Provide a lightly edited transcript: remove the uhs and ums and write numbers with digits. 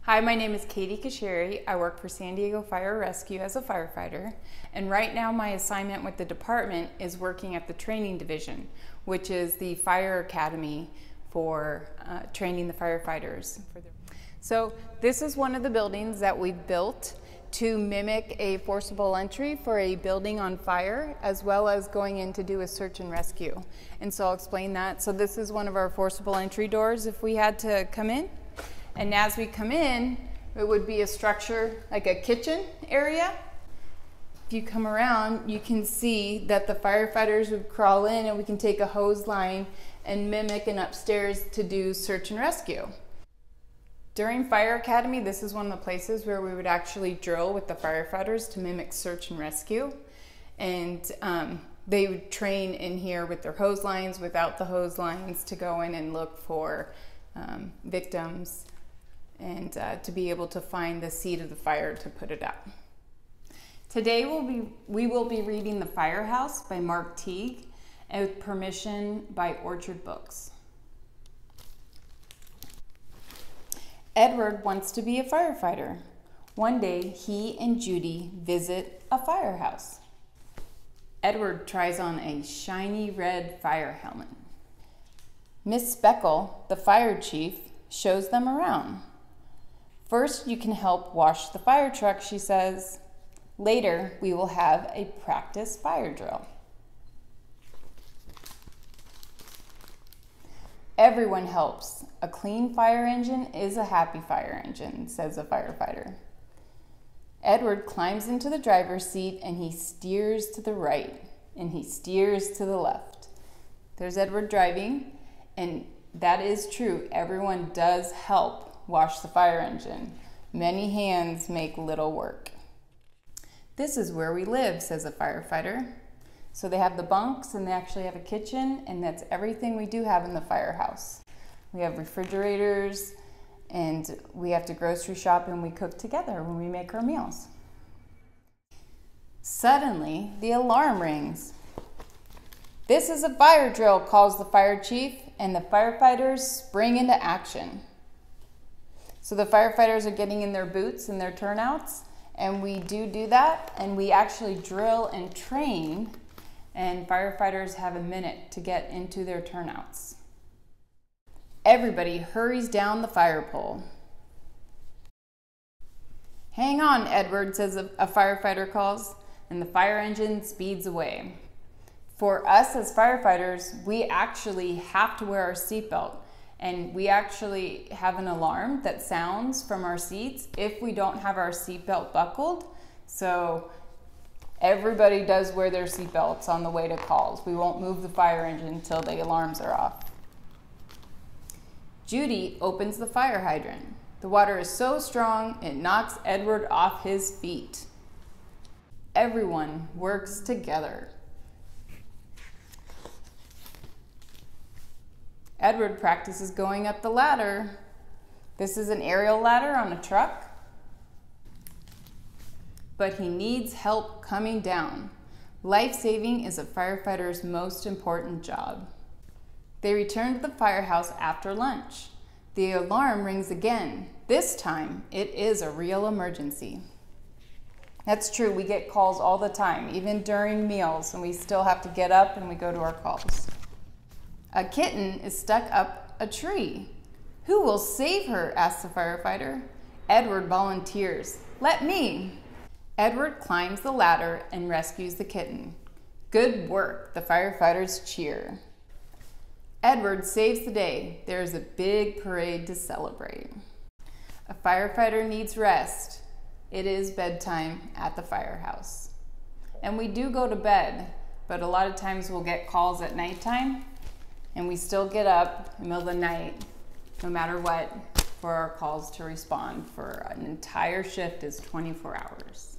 Hi, my name is Katie Kashiri. I work for San Diego Fire Rescue as a firefighter, and right now my assignment with the department is working at the training division, which is the fire academy for training the firefighters. So this is one of the buildings that we've built to mimic a forcible entry for a building on fire, as well as going in to do a search and rescue. And so I'll explain that. So this is one of our forcible entry doors if we had to come in. And as we come in, it would be a structure like a kitchen area. If you come around, you can see that the firefighters would crawl in and we can take a hose line and mimic an upstairs to do search and rescue. During Fire Academy, this is one of the places where we would actually drill with the firefighters to mimic search and rescue. And they would train in here with their hose lines, without the hose lines, to go in and look for victims and to be able to find the seat of the fire to put it out. Today we will be reading The FireHouse by Mark Teague with permission by Orchard Books. Edward wants to be a firefighter. One day he and Judy visit a firehouse. Edward tries on a shiny red fire helmet. Miss Speckle, the fire chief, shows them around. First, you can help wash the fire truck, she says. Later, we will have a practice fire drill. Everyone helps. A clean fire engine is a happy fire engine, says a firefighter. Edward climbs into the driver's seat and he steers to the right and he steers to the left. There's Edward driving, and that is true. Everyone does help wash the fire engine. Many hands make little work. This is where we live, says a firefighter. So they have the bunks and they actually have a kitchen, and that's everything we do have in the firehouse. We have refrigerators, and we have to grocery shop, and we cook together when we make our meals. Suddenly, the alarm rings. This is a fire drill, calls the fire chief, and the firefighters spring into action. So the firefighters are getting in their boots and their turnouts, and we do that, and we actually drill and train, and firefighters have a minute to get into their turnouts. Everybody hurries down the fire pole. Hang on, Edward, says a firefighter calls, and the fire engine speeds away. For us as firefighters, we actually have to wear our seatbelt, and we actually have an alarm that sounds from our seats if we don't have our seatbelt buckled. So everybody does wear their seatbelts on the way to calls. We won't move the fire engine until the alarms are off. Judy opens the fire hydrant. The water is so strong it knocks Edward off his feet. Everyone works together. Edward practices going up the ladder. This is an aerial ladder on a truck, but he needs help coming down. Life-saving is a firefighter's most important job. They return to the firehouse after lunch. The alarm rings again. This time, it is a real emergency. That's true, we get calls all the time, even during meals, and we still have to get up and we go to our calls. A kitten is stuck up a tree. Who will save her? Asks the firefighter. Edward volunteers. Let me. Edward climbs the ladder and rescues the kitten. Good work, the firefighters cheer. Edward saves the day. There's a big parade to celebrate. A firefighter needs rest. It is bedtime at the firehouse. And we do go to bed, but a lot of times we'll get calls at nighttime, and we still get up in the middle of the night, no matter what, for our calls to respond. For an entire shift is 24 hours.